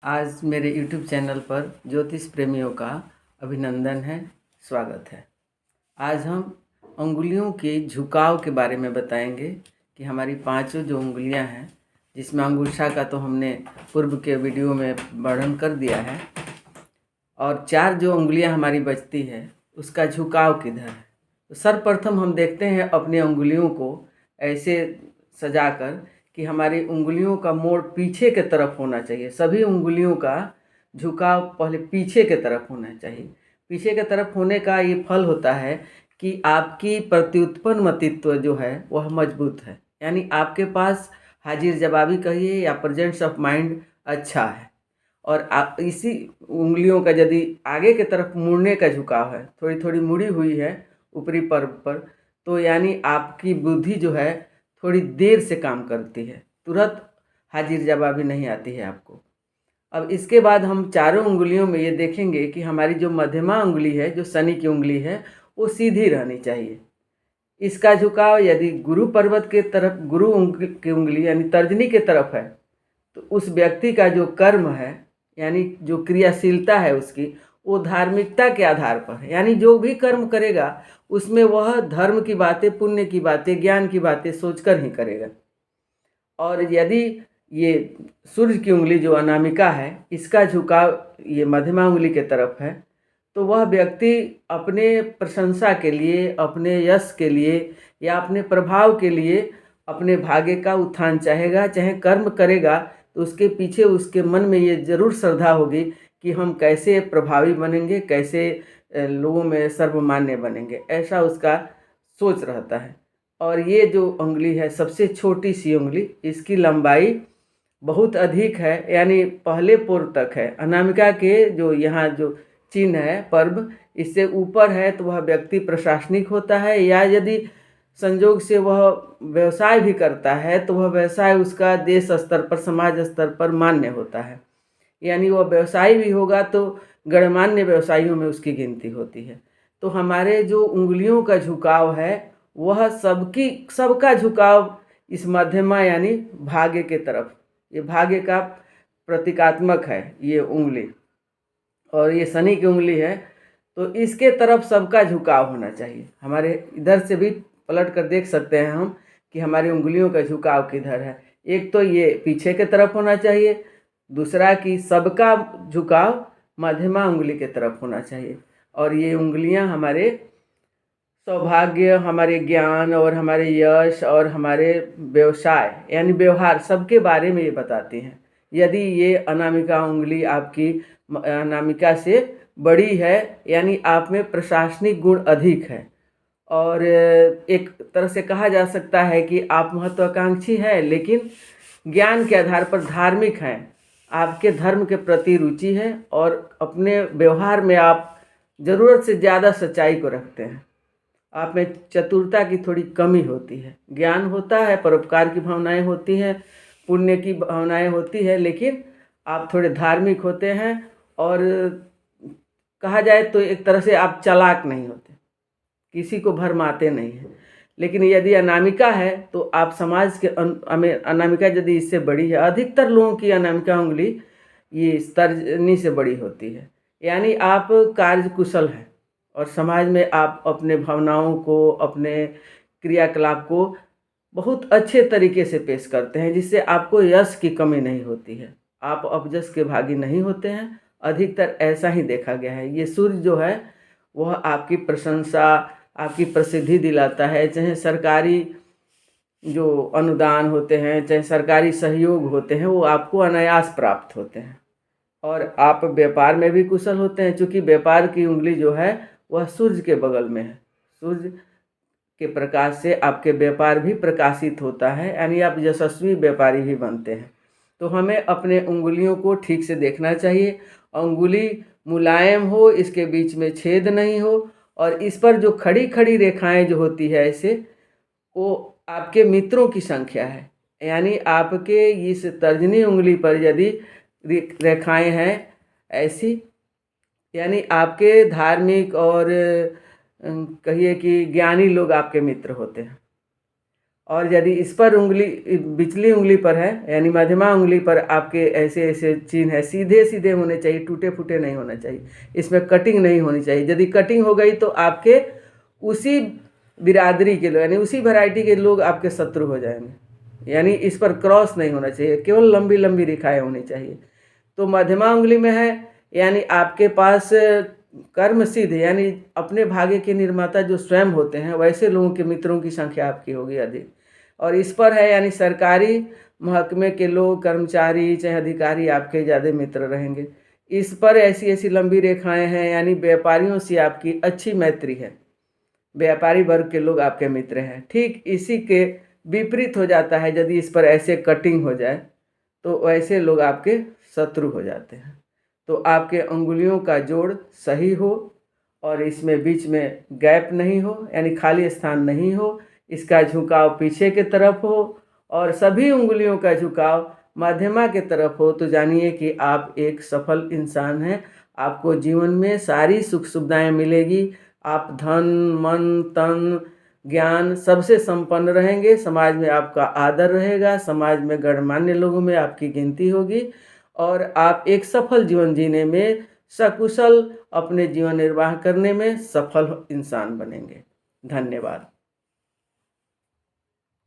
आज मेरे YouTube channel पर ज्योतिष प्रेमियों का अभिनंदन है, स्वागत है। आज हम अंगुलियों के झुकाव के बारे में बताएंगे कि हमारी पांचों जो उंगलियां हैं, जिसमें अंगूठा का तो हमने पूर्व के वीडियो में वर्णन कर दिया है, और चार जो उंगलियां हमारी बचती है उसका झुकाव किधर है। तो सर्वप्रथम हम देखते हैं अपनी उंगलियों को ऐसे सजाकर कि हमारी उंगलियों का मोड़ पीछे के तरफ होना चाहिए। सभी उंगलियों का झुकाव पहले पीछे के तरफ होना चाहिए। पीछे के तरफ होने का ये फल होता है कि आपकी प्रत्युत्पन्न मतित्व जो है वह मजबूत है, यानी आपके पास हाजिर जवाबी कहिए या प्रेजेंस ऑफ माइंड अच्छा है। और आप इसी उंगलियों का यदि आगे के तरफ मुड़ने का झुकाव है, थोड़ी थोड़ी मुड़ी हुई है ऊपरी पर्व पर, तो यानी आपकी बुद्धि जो है थोड़ी देर से काम करती है, तुरंत हाजिर जवाबी नहीं आती है आपको। अब इसके बाद हम चारों उंगलियों में ये देखेंगे कि हमारी जो मध्यमा उंगली है, जो शनि की उंगली है, वो सीधी रहनी चाहिए। इसका झुकाव यदि गुरु पर्वत के तरफ, गुरु की उंगली यानी तर्जनी के तरफ है, तो उस व्यक्ति का जो कर्म है यानी जो क्रियाशीलता है उसकी, वो धार्मिकता के आधार पर है। यानी जो भी कर्म करेगा उसमें वह धर्म की बातें, पुण्य की बातें, ज्ञान की बातें सोचकर ही करेगा। और यदि ये सूर्य की उंगली जो अनामिका है, इसका झुकाव ये मध्यमा उंगली के तरफ है, तो वह व्यक्ति अपने प्रशंसा के लिए, अपने यश के लिए या अपने प्रभाव के लिए अपने भाग्य का उत्थान चाहेगा। चाहे कर्म करेगा तो उसके पीछे उसके मन में ये जरूर श्रद्धा होगी कि हम कैसे प्रभावी बनेंगे, कैसे लोगों में सर्वमान्य बनेंगे, ऐसा उसका सोच रहता है। और ये जो उंगली है सबसे छोटी सी उंगली, इसकी लंबाई बहुत अधिक है, यानी पहले पोर तक है। अनामिका के जो यहाँ जो चिन्ह है पर्व, इससे ऊपर है तो वह व्यक्ति प्रशासनिक होता है, या यदि संयोग से वह व्यवसाय भी करता है तो वह व्यवसाय उसका देश स्तर पर, समाज स्तर पर मान्य होता है। यानी वह व्यवसायी भी होगा तो गणमान्य व्यवसायियों में उसकी गिनती होती है। तो हमारे जो उंगलियों का झुकाव है वह सबका झुकाव इस मध्यमा यानी भाग्य के तरफ, ये भाग्य का प्रतीकात्मक है ये उंगली, और ये शनि की उंगली है, तो इसके तरफ सबका झुकाव होना चाहिए। हमारे इधर से भी पलट कर देख सकते हैं हम कि हमारी उंगलियों का झुकाव किधर है। एक तो ये पीछे के तरफ होना चाहिए, दूसरा कि सबका झुकाव मध्यमा उंगली के तरफ होना चाहिए। और ये उंगलियां हमारे सौभाग्य, हमारे ज्ञान और हमारे यश और हमारे व्यवसाय यानी व्यवहार सबके बारे में ये बताती हैं। यदि ये अनामिका उंगली आपकी अनामिका से बड़ी है, यानी आप में प्रशासनिक गुण अधिक है, और एक तरह से कहा जा सकता है कि आप महत्वाकांक्षी हैं लेकिन ज्ञान के आधार पर धार्मिक हैं, आपके धर्म के प्रति रुचि है, और अपने व्यवहार में आप ज़रूरत से ज़्यादा सच्चाई को रखते हैं। आप में चतुरता की थोड़ी कमी होती है, ज्ञान होता है, परोपकार की भावनाएं होती हैं, पुण्य की भावनाएं होती है, लेकिन आप थोड़े धार्मिक होते हैं। और कहा जाए तो एक तरह से आप चालाक नहीं होते, किसी को भरमाते नहीं हैं। लेकिन यदि अनामिका है तो आप समाज के अनामिका यदि इससे बड़ी है, अधिकतर लोगों की अनामिका उंगली ये तर्जनी से बड़ी होती है, यानी आप कार्यकुशल हैं और समाज में आप अपने भावनाओं को, अपने क्रियाकलाप को बहुत अच्छे तरीके से पेश करते हैं, जिससे आपको यश की कमी नहीं होती है, आप अपजस के भागी नहीं होते हैं। अधिकतर ऐसा ही देखा गया है। ये सूर्य जो है वह आपकी प्रशंसा, आपकी प्रसिद्धि दिलाता है। चाहे सरकारी जो अनुदान होते हैं, चाहे सरकारी सहयोग होते हैं, वो आपको अनायास प्राप्त होते हैं। और आप व्यापार में भी कुशल होते हैं, क्योंकि व्यापार की उंगली जो है वह सूर्य के बगल में है। सूर्य के प्रकाश से आपके व्यापार भी प्रकाशित होता है, यानी आप यशस्वी व्यापारी भी बनते हैं। तो हमें अपने उंगलियों को ठीक से देखना चाहिए। उंगली मुलायम हो, इसके बीच में छेद नहीं हो, और इस पर जो खड़ी खड़ी रेखाएं जो होती है ऐसे, वो आपके मित्रों की संख्या है। यानी आपके इस तर्जनी उंगली पर यदि रेखाएं हैं ऐसी, यानी आपके धार्मिक और कहिए कि ज्ञानी लोग आपके मित्र होते हैं। और यदि इस पर उंगली बिचली उंगली पर है यानी मध्यमा उंगली पर आपके ऐसे ऐसे चिन्ह है, सीधे सीधे होने चाहिए, टूटे फूटे नहीं होना चाहिए, इसमें कटिंग नहीं होनी चाहिए। यदि कटिंग हो गई तो आपके उसी बिरादरी के लोग यानी उसी वैरायटी के लोग आपके शत्रु हो जाएंगे। यानी इस पर क्रॉस नहीं होना चाहिए, केवल लंबी लंबी रेखाएं होनी चाहिए। तो मध्यमा उंगली में है यानी आपके पास कर्म सिद्ध यानी अपने भाग्य के निर्माता जो स्वयं होते हैं वैसे लोगों के मित्रों की संख्या आपकी होगी अधिक। और इस पर है यानी सरकारी महकमे के लोग, कर्मचारी चाहे अधिकारी आपके ज़्यादा मित्र रहेंगे। इस पर ऐसी ऐसी लंबी रेखाएं हैं यानी व्यापारियों से आपकी अच्छी मैत्री है, व्यापारी वर्ग के लोग आपके मित्र हैं। ठीक इसी के विपरीत हो जाता है यदि इस पर ऐसे कटिंग हो जाए तो वैसे लोग आपके शत्रु हो जाते हैं। तो आपके अंगुलियों का जोड़ सही हो और इसमें बीच में गैप नहीं हो यानी खाली स्थान नहीं हो, इसका झुकाव पीछे के तरफ हो और सभी उंगलियों का झुकाव मध्यमा के तरफ हो, तो जानिए कि आप एक सफल इंसान हैं। आपको जीवन में सारी सुख सुविधाएं मिलेगी, आप धन मन तन ज्ञान सबसे संपन्न रहेंगे, समाज में आपका आदर रहेगा, समाज में गणमान्य लोगों में आपकी गिनती होगी और आप एक सफल जीवन जीने में सकुशल अपने जीवन निर्वाह करने में सफल इंसान बनेंगे। धन्यवाद।